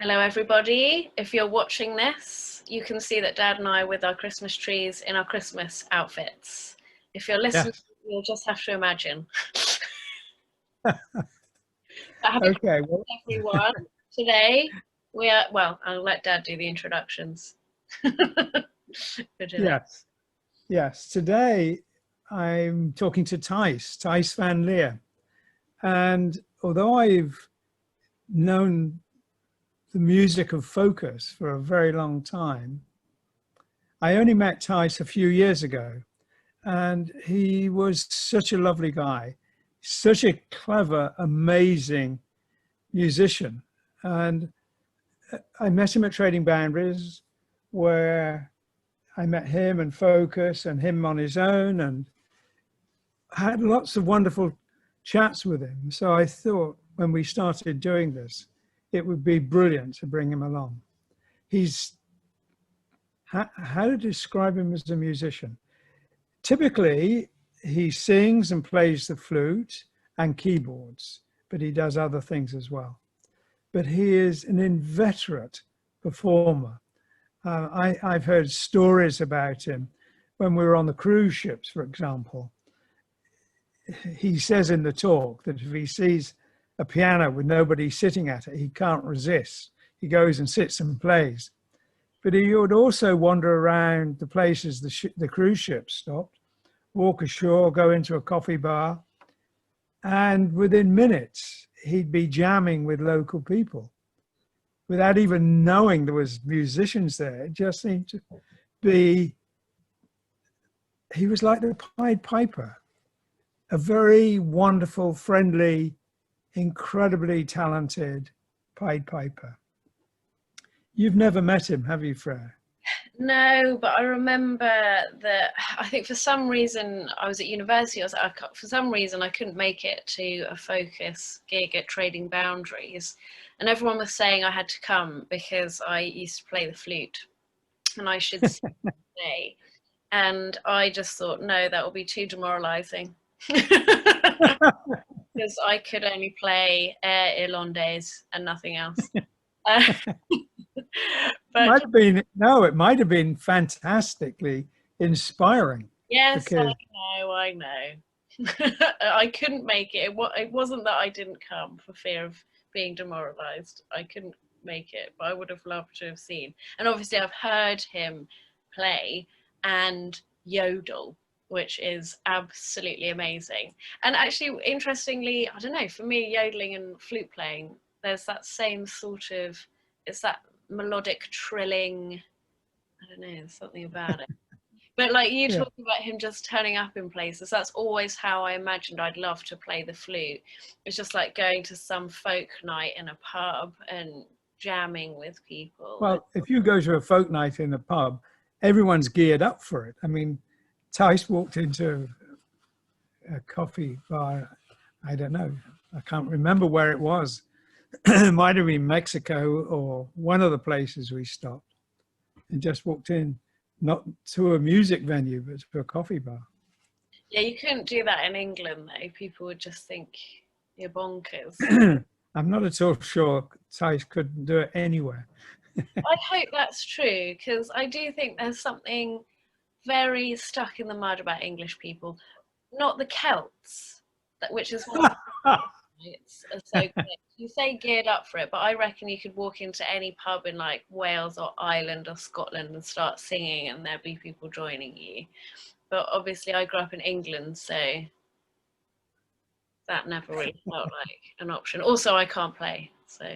Hello everybody. If you're watching this, you can see that Dad and I are with our Christmas trees in our Christmas outfits. If you're listening, Yes. you'll just have to imagine. Okay. Well, Everyone, today we are, well, I'll let Dad do the introductions for today. yes. Yes. Today I'm talking to Thijs Van Leer. And although I've known the music of Focus for a very long time, I only met Thijs a few years ago. And he was such a lovely guy, such a clever, amazing musician. And I met him at Trading Boundaries, where I met him and Focus and him on his own, and had lots of wonderful chats with him. So I thought when we started doing this, it would be brilliant to bring him along. He's, how to describe him as a musician? Typically, he sings and plays the flute and keyboards, but he does other things as well. But he is an inveterate performer. I've heard stories about him when we were on the cruise ships, for example. He says in the talk that if he sees a piano with nobody sitting at it, he can't resist. He goes and sits and plays. But he would also wander around the places the cruise ships stopped, walk ashore, go into a coffee bar, and within minutes, he'd be jamming with local people without even knowing there was musicians there. It just seemed to be, he was like the Pied Piper, a very wonderful, friendly, incredibly talented Pied Piper. You've never met him, have you, Freya? No, but I remember that I think for some reason I was at university. For some reason I couldn't make it to a Focus gig at Trading Boundaries, and everyone was saying I had to come because I used to play the flute, and I should stay. And I just thought, no, that will be too demoralising, because I could only play Air Irlandais and nothing else. But it might have been fantastically inspiring. yes, Because I know. I couldn't make it. It wasn't that I didn't come for fear of being demoralised. I couldn't make it, but I would have loved to have seen. And obviously I've heard him play and yodel, which is absolutely amazing. And actually, interestingly, I don't know, for me, yodeling and flute playing, there's that same sort of, it's that melodic trilling, I don't know, there's something about it. But like you talking about him just turning up in places, that's always how I imagined I'd love to play the flute. It's just like going to some folk night in a pub and jamming with people. Well, if you go to a folk night in a pub, everyone's geared up for it. I mean, Thijs walked into a coffee bar, I don't know, I can't remember where it was. It might have been Mexico or one of the places we stopped, and just walked in, not to a music venue, but to a coffee bar. Yeah, you couldn't do that in England though. People would just think you're bonkers. I'm not at all sure Thijs couldn't do it anywhere. I hope that's true, because I do think there's something very stuck in the mud about English people. Not the Celts, which is what it's so good. You say geared up for it, but I reckon you could walk into any pub in like Wales or Ireland or Scotland and start singing and there'd be people joining you. But obviously I grew up in England, so that never really felt like an option. Also, I can't play, so.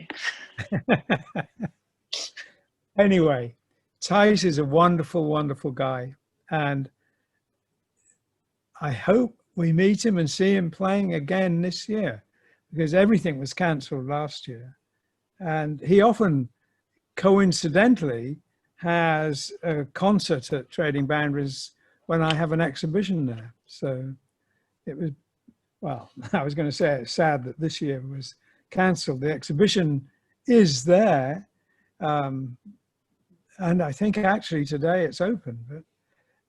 Anyway, Thijs is a wonderful, wonderful guy. And I hope we meet him and see him playing again this year, because everything was cancelled last year. And he often, coincidentally, has a concert at Trading Boundaries when I have an exhibition there. So it was, well, I was going to say it's sad that this year was cancelled. The exhibition is there. And I think actually today it's open, but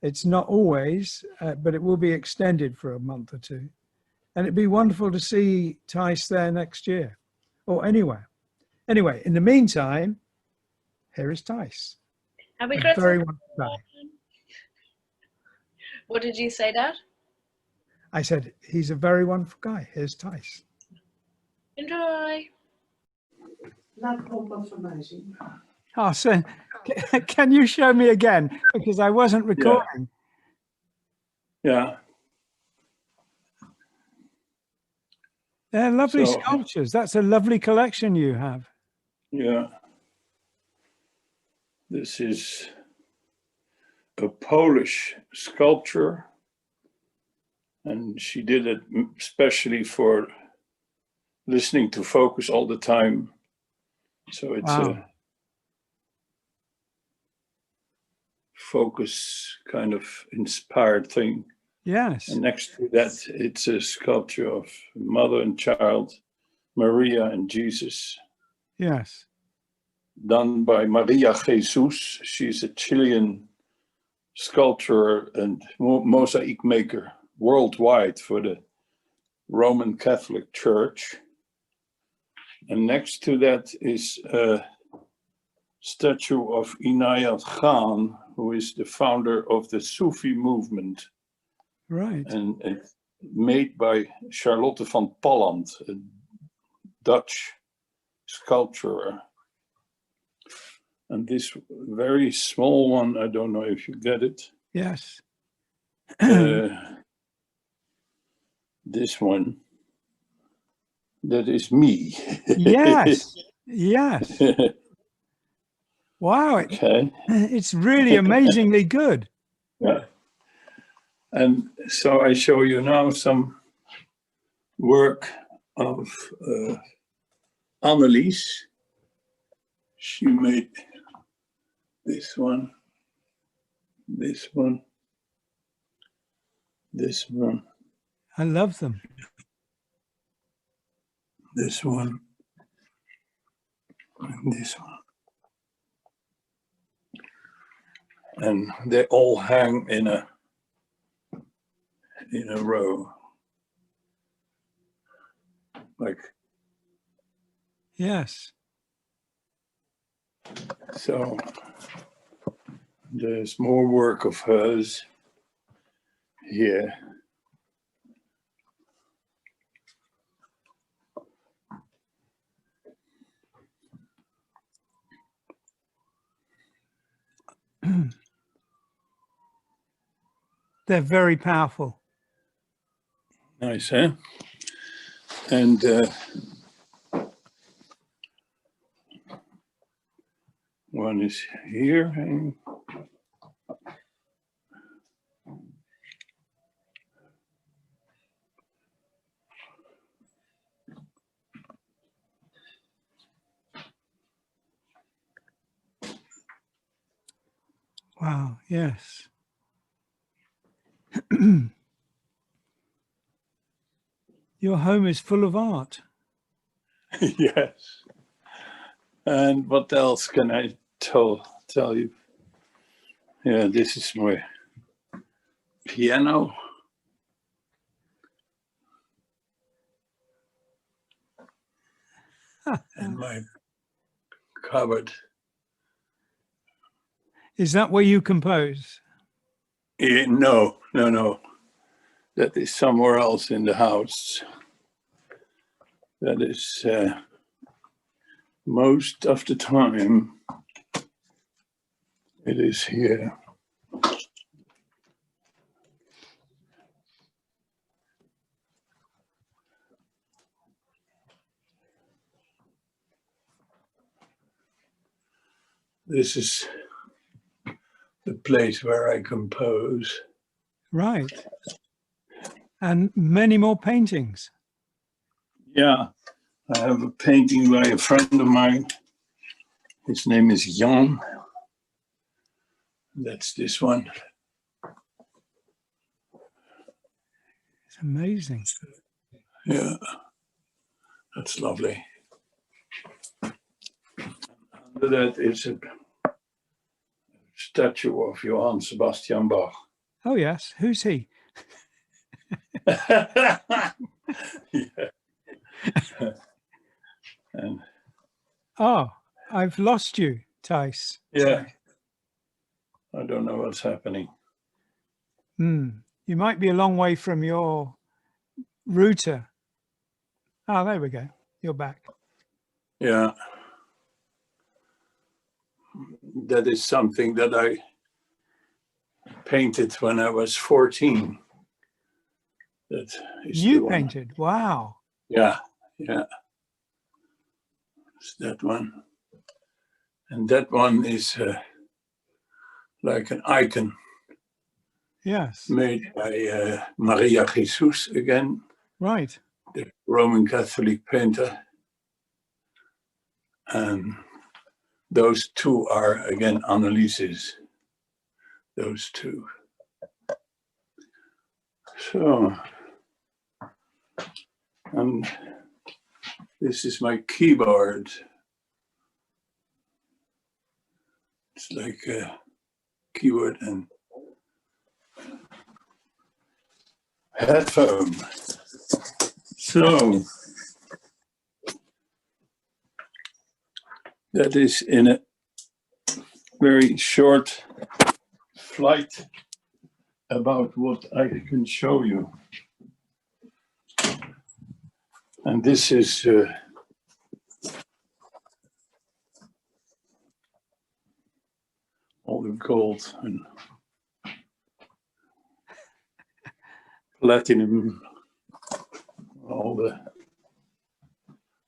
it's not always, but it will be extended for a month or two. And it'd be wonderful to see Thijs there next year or anywhere. Anyway, in the meantime, here is Thijs. Happy A Christmas. very wonderful guy. What did you say, Dad? I said, he's a very wonderful guy. Here's Thijs. Enjoy. Laat Rob wat van mij zien. Oh, so can you show me again? Because I wasn't recording. Yeah. They're lovely So- sculptures. That's a lovely collection you have. Yeah. This is a Polish sculpture, and she did it especially for listening to focus all the time. So it's Wow. a focus kind of inspired thing. Yes. And next to that, it's a sculpture of mother and child, Maria and Jesus, Yes. done by Maria Jesus. She's a Chilean sculptor and mosaic maker worldwide for the Roman Catholic Church. And next to that is a statue of Inayat Khan, who is the founder of the Sufi movement, Right. and it's made by Charlotte van Palland, a Dutch sculptor. And this very small one, I don't know if you get it. Yes. This one, that is me. Yes. Yes. Wow. Okay. It's really amazingly good. Yeah. And so I show you now some work of Annelies. She made this one, this one, this one, I love them. this one, and this one. And they all hang in a row. Like, Yes. so there's more work of hers here. They're very powerful. Nice, huh? And one is here. And Wow. Yes. Your home is full of art. yes. And what else can I tell you? Yeah, this is my piano. And my cupboard. Is that where you compose? No. That is somewhere else in the house. That is most of the time it is here. This is the place where I compose. Right. And many more paintings. Yeah, I have a painting by a friend of mine. His name is Jan. That's this one. It's amazing. Yeah, that's lovely. Under that is a statue of Johann Sebastian Bach. Oh, yes. Who's he? Yeah. And Oh, I've lost you, Thijs. Yeah. I don't know what's happening. You might be a long way from your router. Oh, there we go. You're back. Yeah. That is something that I painted when I was 14. That is You the one. painted? Wow. Yeah, yeah. It's that one. And that one is like an icon Yes. made by Maria Jesus again, Right. the Roman Catholic painter. And those two are again Anneliese's. Those two. So, and this is my keyboard. It's like a keyboard and headphone. So that is in a very short flight about what I can show you. And this is all the gold and platinum, all the,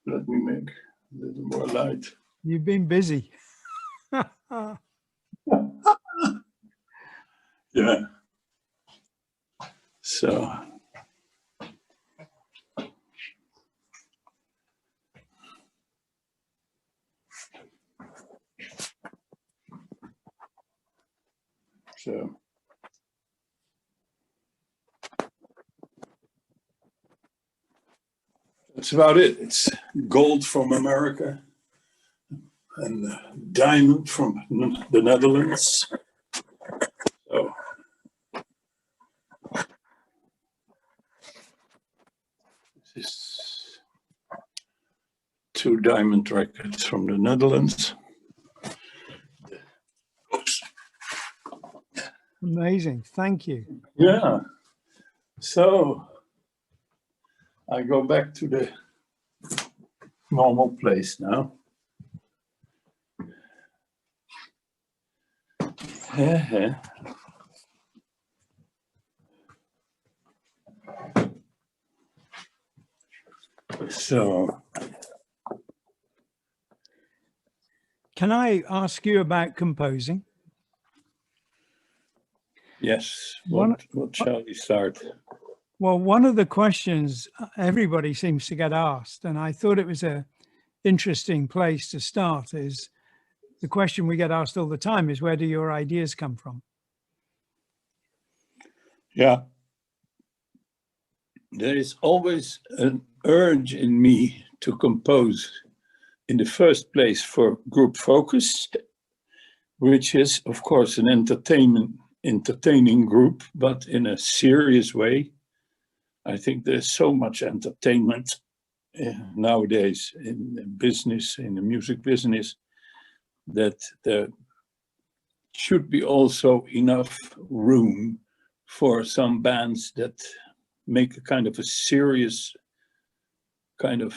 let me make a little more light. You've been busy. Yeah. So that's about it. It's gold from America and diamond from the Netherlands. So this is 2 diamond records from the Netherlands. Amazing. Thank you. Yeah. So I go back to the normal place now. Yeah. So Can I ask you about composing? yes, One- what shall we start? Well, one of the questions everybody seems to get asked, and I thought it was a interesting place to start, is the question we get asked all the time is, where do your ideas come from? Yeah. There is always an urge in me to compose in the first place for group focus, which is of course an entertaining group, but in a serious way. I think there's so much entertainment nowadays in business, in the music business, that there should be also enough room for some bands that make a kind of a serious kind of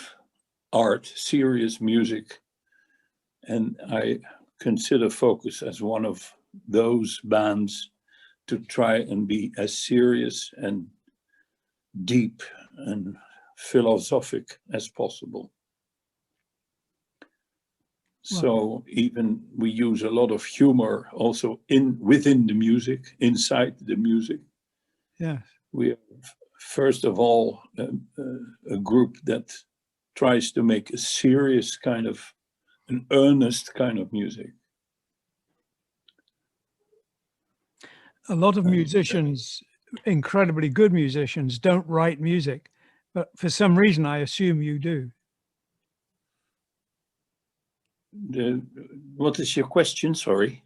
art, serious music. And I consider Focus as one of those bands to try and be as serious and deep and philosophic as possible. So even we use a lot of humor also within the music, inside the music. Yes. We are first of all a group that tries to make a serious kind of, an earnest kind of music. A lot of musicians, incredibly good musicians, don't write music, but for some reason, I assume you do. What is your question? Sorry.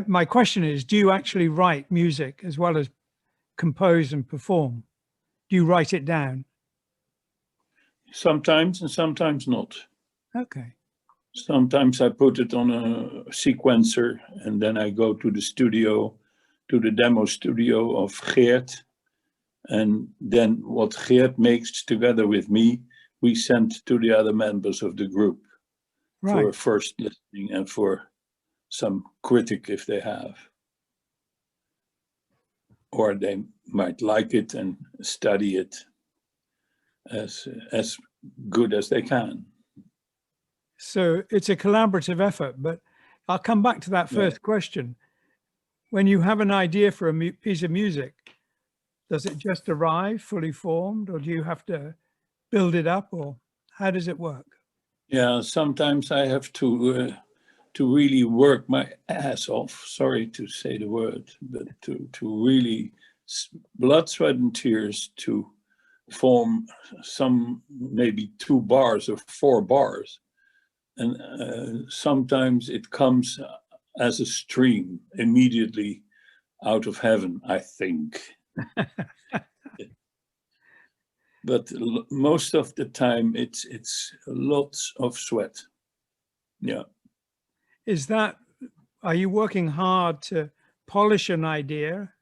My question is, do you actually write music as well as compose and perform? Do you write it down? Sometimes and sometimes not. Okay. Sometimes I put it on a sequencer and then I go to the studio, to the demo studio of Geert. And then what Geert makes together with me, we send to the other members of the group for Right. first listening and for some critic if they have. Or they might like it and study it as good as they can. So it's a collaborative effort, but I'll come back to that first question. When you have an idea for a piece of music, does it just arrive fully formed, or do you have to build it up, or how does it work? Yeah, sometimes I have to really work my ass off. Sorry to say the word, but to really blood, sweat, and tears to form some maybe 2 bars or 4 bars. And sometimes it comes as a stream immediately out of heaven, I think. But most of the time it's lots of sweat. Yeah. Are you working hard to polish an idea,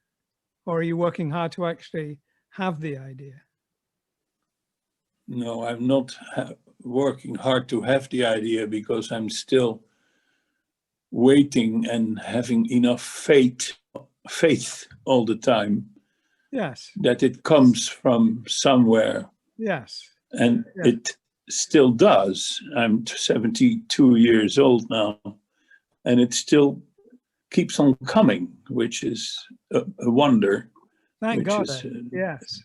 or are you working hard to actually have the idea? No, I'm not working hard to have the idea because I'm still waiting and having enough faith all the time. Yes. That it comes from somewhere. Yes. And it still does. I'm 72 years old now, and it still keeps on coming, which is a wonder. Thank God. Is, yes.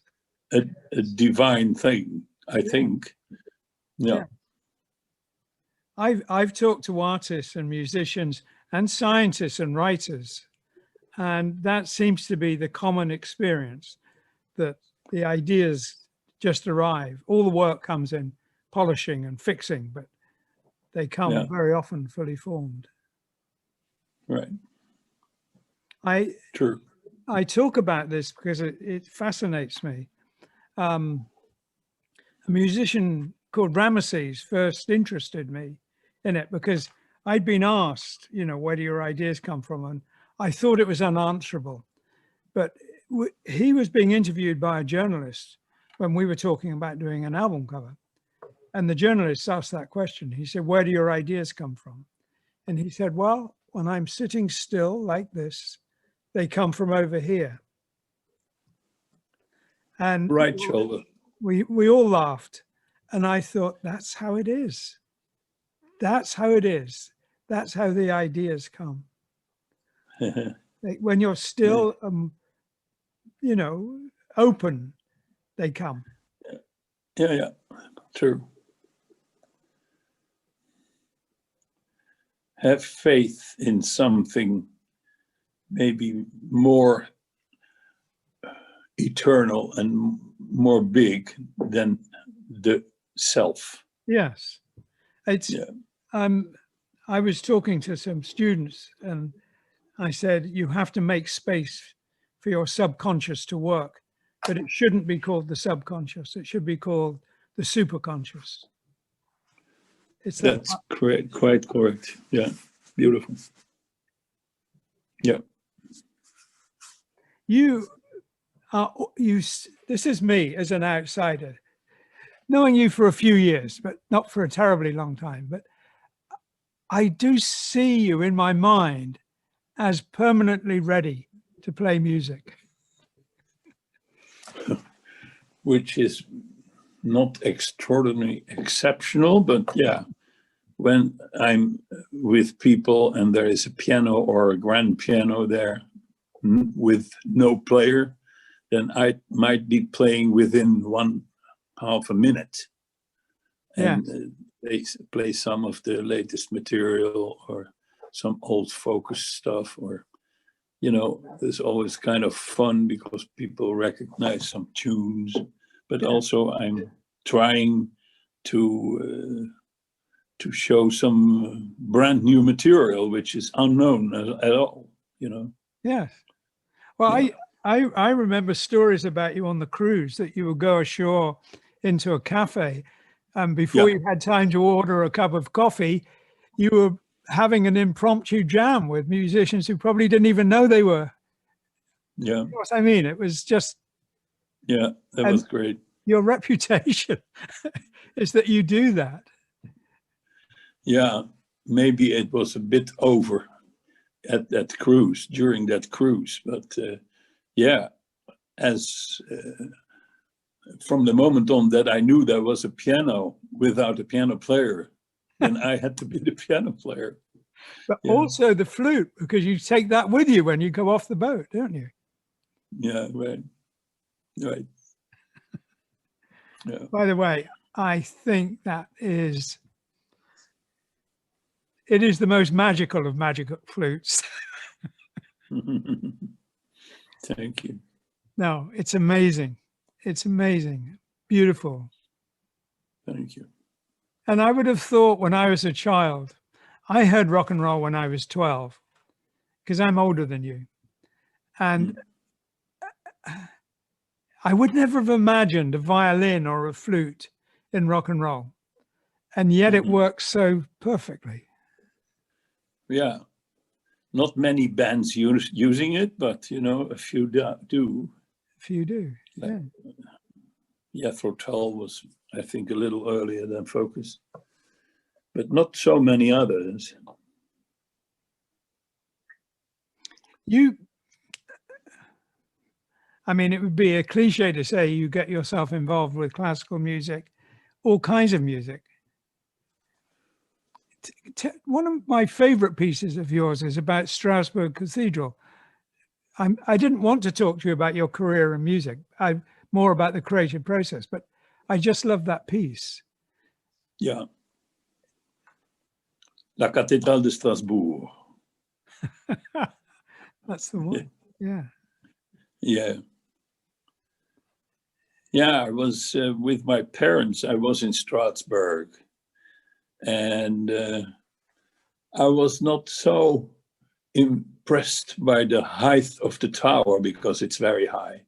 A divine thing, I think. Yeah. I've talked to artists and musicians and scientists and writers, and that seems to be the common experience, that the ideas just arrive. All the work comes in polishing and fixing, but they come very often fully formed. Right. True. I talk about this because it fascinates me. A musician called Ramses first interested me in it because I'd been asked, where do your ideas come from? And I thought it was unanswerable. But he was being interviewed by a journalist when we were talking about doing an album cover. And the journalist asked that question. He said, where do your ideas come from? And he said, well, when I'm sitting still like this, they come from over here. And right shoulder. We all laughed. And I thought, that's how it is. That's how it is. That's how the ideas come. When you're still, open, they come. Yeah, true. Have faith in something maybe more eternal and more big than the self. Yes. I was talking to some students and I said, you have to make space for your subconscious to work, but it shouldn't be called the subconscious. It should be called the superconscious. That's correct, quite correct. Yeah, beautiful. Yeah. This is me as an outsider, knowing you for a few years, but not for a terribly long time. But I do see you in my mind as permanently ready to play music. Which is not extraordinarily exceptional, but yeah, when I'm with people and there is a piano or a grand piano there with no player, then I might be playing within 1/2 a minute. And they play some of the latest material or some old focus stuff, or, there's always kind of fun because people recognize some tunes, but also I'm trying to show some brand new material, which is unknown at all, Yes. Well, yeah. I remember stories about you on the cruise that you would go ashore into a cafe, and before you had time to order a cup of coffee, you were having an impromptu jam with musicians who probably didn't even know they were. Yeah. You know what I mean? It was just, Yeah, that was great. your reputation is that you do that. Yeah, maybe it was a bit over at that cruise, during that cruise, but yeah, as from the moment on that I knew there was a piano without a piano player, then I had to be the piano player. But Yeah. also the flute, because you take that with you when you go off the boat, don't you? Yeah, right. Right. Yeah. By the way, I think that it is the most magical of magical flutes. Thank you. No, it's amazing. It's amazing. Beautiful. Thank you. And I would have thought when I was a child, I heard rock and roll when I was 12, because I'm older than you. And I would never have imagined a violin or a flute in rock and roll. And yet it works so perfectly. Yeah. Not many bands using it, but you know, a few do. If you do, yeah. Jethro Tull was, I think, a little earlier than Focus, but not so many others. I mean, it would be a cliche to say you get yourself involved with classical music, all kinds of music. One of my favorite pieces of yours is about Strasbourg Cathedral. I didn't want to talk to you about your career in music. More about the creative process, but I just love that piece. Yeah. La Cathédrale de Strasbourg. That's the one. Yeah. Yeah. Yeah, I was with my parents. I was in Strasbourg, and I was not so impressed by the height of the tower because it's very high,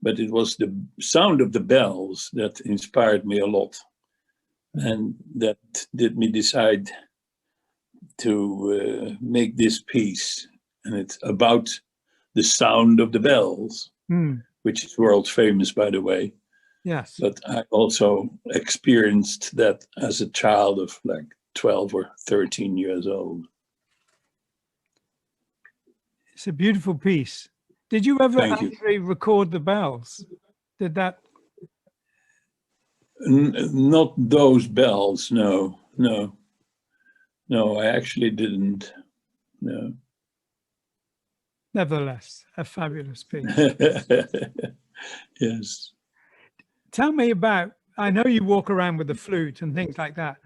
but it was the sound of the bells that inspired me a lot, and that did me decide to make this piece. And it's about the sound of the bells, which is world famous, by the way. Yes. But I also experienced that as a child of like 12 or 13 years old. It's a beautiful piece. Did you ever actually record the bells? Did that? Not those bells, no. I actually didn't, no. Nevertheless, a fabulous piece. Yes. Tell me about, I know you walk around with the flute and things like that,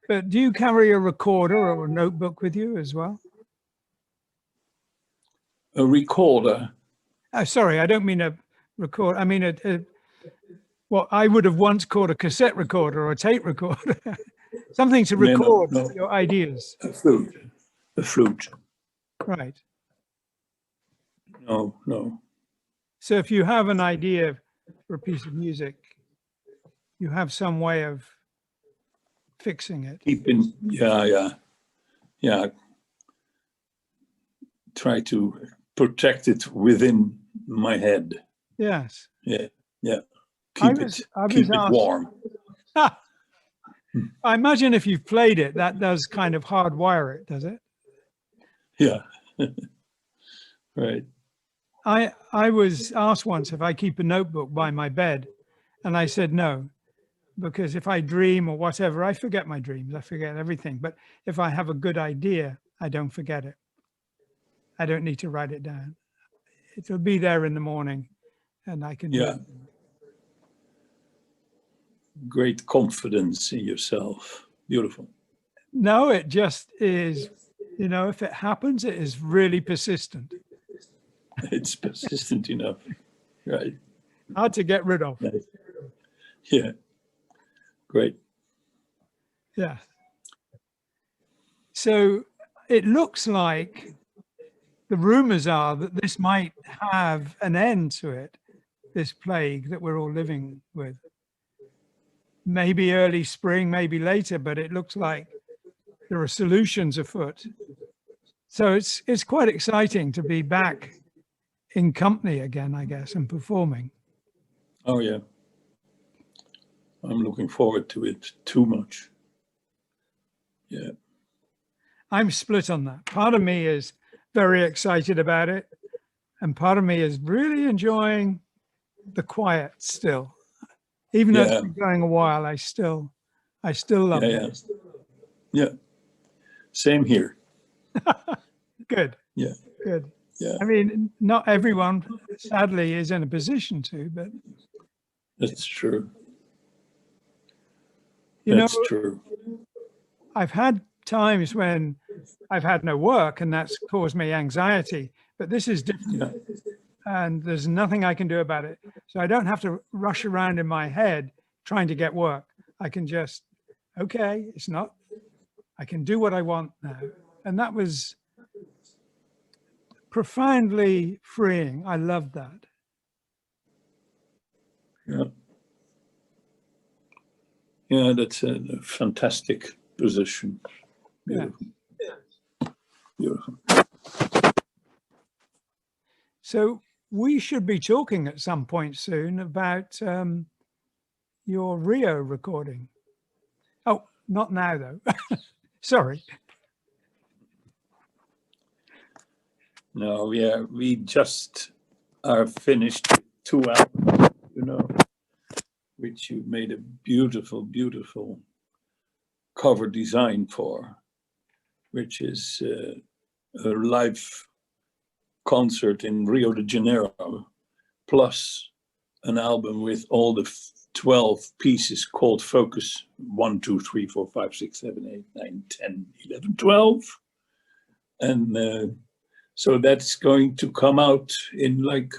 but do you carry a recorder or a notebook with you as well? A recorder? Oh, sorry, I don't mean a record. I mean what I would have once called a cassette recorder or a tape recorder. Something to record your ideas. A flute. A flute. Right. No. So if you have an idea for a piece of music, you have some way of fixing it. Yeah. Try to protect it within my head. Yes. Yeah. Keep it warm. I imagine if you've played it, that does kind of hardwire it, does it? Yeah. Right. I was asked once if I keep a notebook by my bed, and I said no, because if I dream or whatever, I forget my dreams, I forget everything. But if I have a good idea, I don't forget it. I don't need to write it down. It'll be there in the morning, and I can do it. Great confidence in yourself. Beautiful. No, it just is, you know, if it happens, it is really persistent. It's persistent enough. Right. Hard to get rid of. Nice. Yeah. Great. Yeah. So it looks like the rumors are that this might have an end to it, this plague that we're all living with. Maybe early spring, maybe later, but it looks like there are solutions afoot. So it's quite exciting to be back in company again, I guess, and performing. Oh yeah. I'm looking forward to it too much. Yeah. I'm split on that. Part of me is very excited about it, and part of me is really enjoying the quiet still. Even though it's been going a while, I still love it. Yeah. Same here. Good. Yeah. Good. Yeah. I mean, not everyone, sadly, is in a position to, but That's true. You know, That's true. I've had times when I've had no work and that's caused me anxiety, but this is different. Yeah. And there's nothing I can do about it. So I don't have to rush around in my head trying to get work. I can just, okay, it's not, I can do what I want now. And that was profoundly freeing. I loved that. Yeah. Yeah, that's a fantastic position. Beautiful. Yeah. Beautiful. So we should be talking at some point soon about your Rio recording. Oh, not now though. Sorry. No, yeah, we just are finished with 2 albums, you know, which you made a beautiful, beautiful cover design for, which is a live concert in Rio de Janeiro, plus an album with all the 12 pieces called Focus 1, 2, 3, 4, 5, 6, 7, 8, 9, 10, 11, 12. And so that's going to come out in like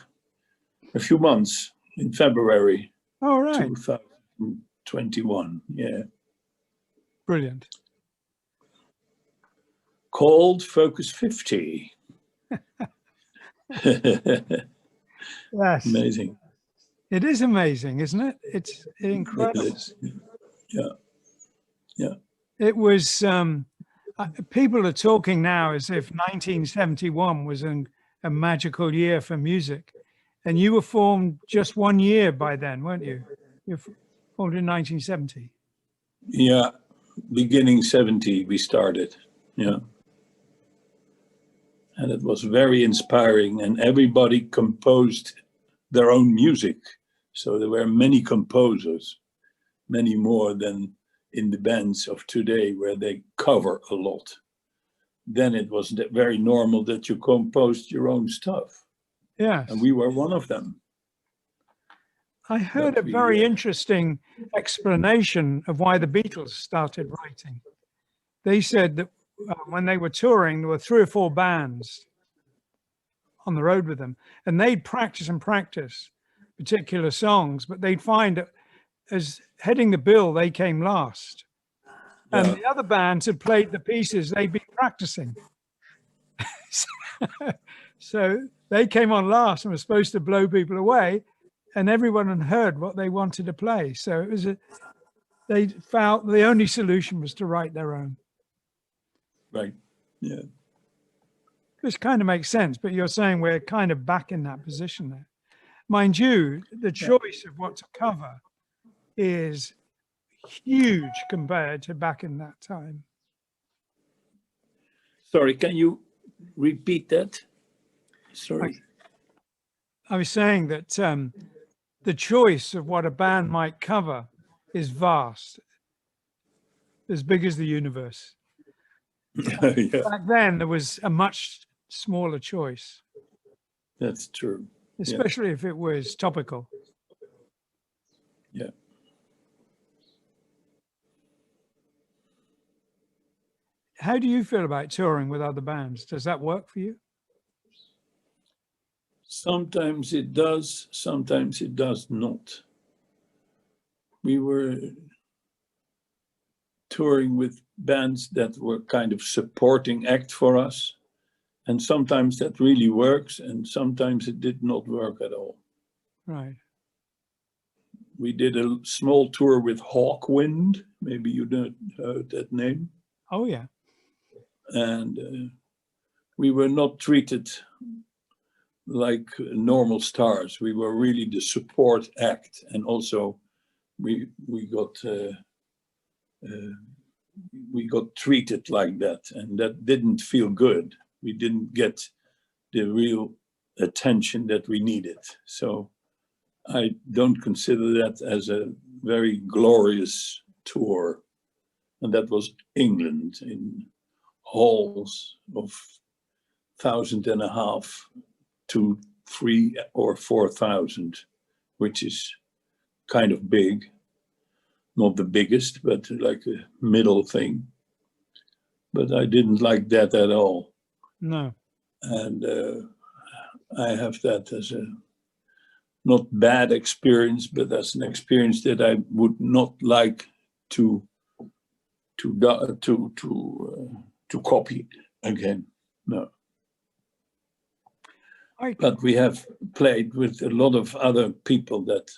a few months, in February. All right. 2021. Yeah. Brilliant. Called Focus 50. Yes. Amazing. It is amazing, isn't it? It's incredible. It is. Yeah. Yeah. It was, people are talking now as if 1971 was a magical year for music. And you were formed just 1 year by then, weren't you? You were formed in 1970. Yeah. Beginning 70, we started. Yeah. And it was very inspiring, and everybody composed their own music. So there were many composers, many more than in the bands of today where they cover a lot. Then it was very normal that you composed your own stuff. Yes. And we were one of them. I heard a very interesting explanation of why the Beatles started writing. They said that when they were touring, there were 3 or 4 bands on the road with them, and they'd practice and practice particular songs, but they'd find that as heading the bill, they came last. And the other bands had played the pieces they'd been practicing. So they came on last and were supposed to blow people away, and everyone had heard what they wanted to play. So it was they felt the only solution was to write their own. Right. Yeah. Which kind of makes sense, but you're saying we're kind of back in that position there. Mind you, the choice of what to cover is huge compared to back in that time. Sorry, can you repeat that? Sorry. I was saying that the choice of what a band might cover is vast, as big as the universe. Yeah. Back then, there was a much smaller choice. That's true. Especially if it was topical. Yeah. How do you feel about touring with other bands? Does that work for you? Sometimes it does, sometimes it does not. We were touring with bands that were kind of supporting act for us. And sometimes that really works, and sometimes it did not work at all. Right. We did a small tour with Hawkwind. Maybe you don't heard that name. Oh, yeah. and we were not treated like normal stars. We were really the support act, and also we got treated like that, and that didn't feel good. We didn't get the real attention that we needed. So I don't consider that as a very glorious tour. And that was England in halls of 1,500 to 3,000 or 4,000, which is kind of big. Not the biggest, but like a middle thing. But I didn't like that at all. No. And I have that as a not bad experience, but as an experience that I would not like to copy again. No. But we have played with a lot of other people that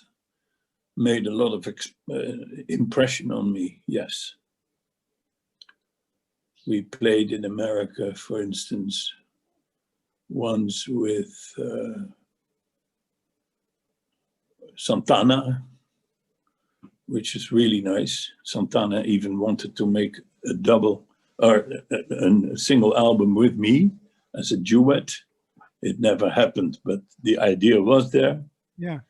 made a lot of impression on me. Yes. We played in America, for instance, once with Santana, which is really nice. Santana even wanted to make a double or a single album with me as a duet. It never happened, but the idea was there. Yeah.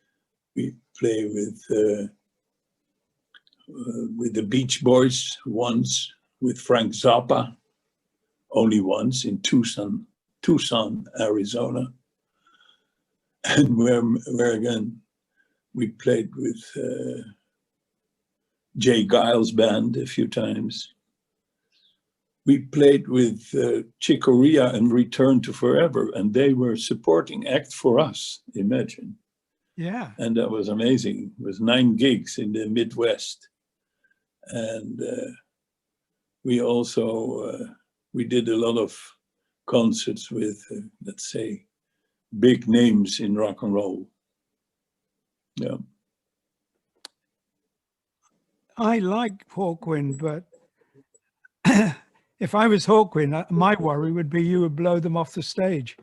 We play with the Beach Boys once, with Frank Zappa, only once in Tucson, Arizona. And where again, we played with Jay Giles' band a few times. We played with Chick Corea and Return to Forever, and they were supporting act for us, imagine. Yeah. And that was amazing. It was 9 gigs in the Midwest. And we also, we did a lot of concerts with, let's say, big names in rock and roll. Yeah. I like Hawkwind, but if I was Hawkwind, my worry would be you would blow them off the stage.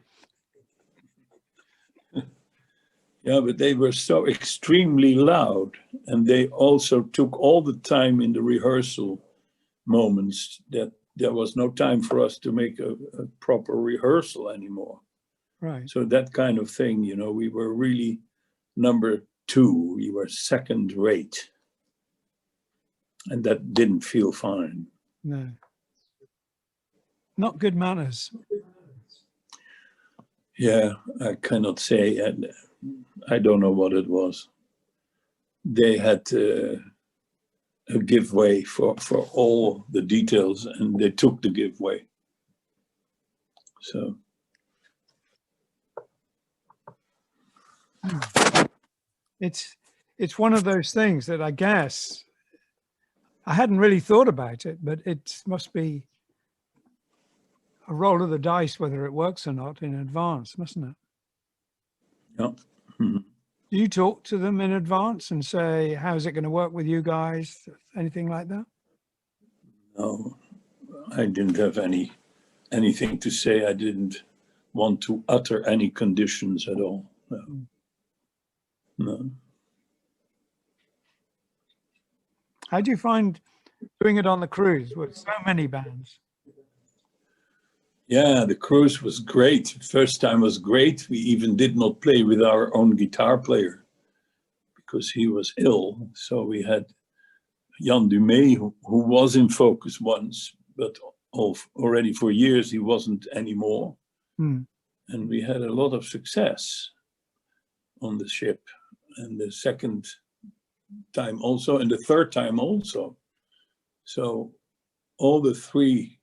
Yeah, but they were so extremely loud, and they also took all the time in the rehearsal moments that there was no time for us to make a proper rehearsal anymore. Right. So that kind of thing, you know, we were really number 2, we were second rate. And that didn't feel fine. No. Not good manners. Yeah, I cannot say. I don't know what it was. They had a giveaway for all the details, and they took the giveaway. So. It's one of those things that I guess I hadn't really thought about it, but it must be a roll of the dice whether it works or not in advance, mustn't it? Yeah. Mm-hmm. Do you talk to them in advance and say, how's it going to work with you guys? Anything like that? No, I didn't have anything to say. I didn't want to utter any conditions at all. No. No. How do you find doing it on the cruise with so many bands? Yeah, the cruise was great. First time was great. We even did not play with our own guitar player because he was ill. So we had Jan Dumay, who was in Focus once, but already for years he wasn't anymore. Hmm. And we had a lot of success on the ship. And the second time also, and the third time also. So all the 3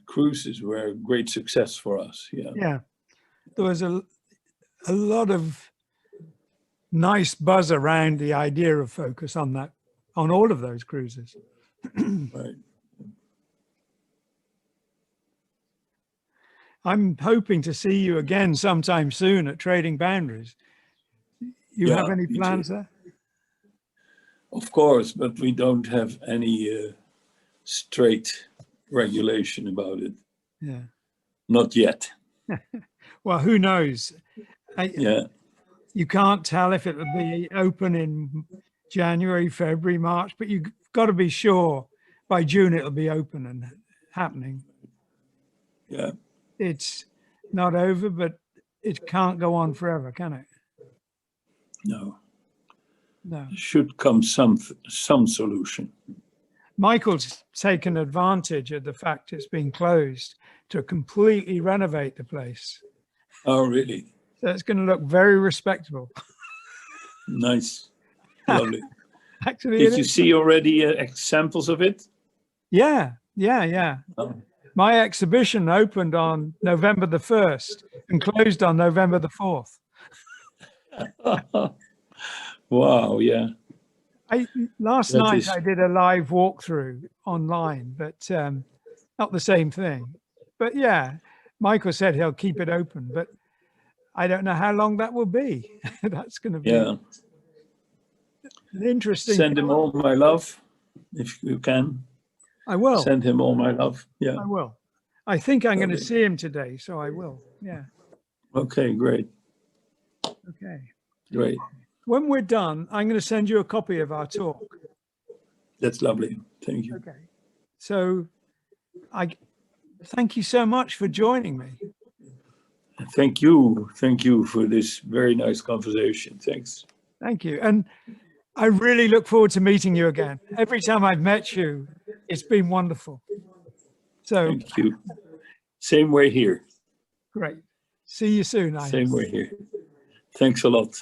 cruises were a great success for us. Yeah. Yeah. There was a lot of nice buzz around the idea of Focus on all of those cruises. Right. I'm hoping to see you again sometime soon at Trading Boundaries. You have any plans there? Of course, but we don't have any straight regulation about it. Yeah. Not yet. Well, who knows? Yeah. You can't tell if it'll be open in January, February, March, but you've got to be sure by June it'll be open and happening. Yeah. It's not over, but it can't go on forever, can it? No. No. Should come some solution. Michael's taken advantage of the fact it's been closed to completely renovate the place. Oh, really? So it's going to look very respectable. Nice. Lovely. Actually, Did it you is. see already examples of it? Yeah, yeah, yeah. Oh. My exhibition opened on November the 1st and closed on November the 4th. Wow, yeah. Last That night is- I did a live walkthrough online, but not the same thing. But yeah, Michael said he'll keep it open, but I don't know how long that will be. That's going to be Yeah. an interesting. Send him all my love, if you can. I will. Send him all my love. Yeah. I will. I think I'm going to Lovely. see him today, so I will. Yeah. Okay, great. Okay. Great. When we're done, I'm going to send you a copy of our talk. That's lovely. Thank you. Okay. So I thank you so much for joining me. Thank you. Thank you for this very nice conversation. Thanks. Thank you. And I really look forward to meeting you again. Every time I've met you, it's been wonderful. So Thank you. Same way here. great. See you soon. Same way here. Thanks a lot.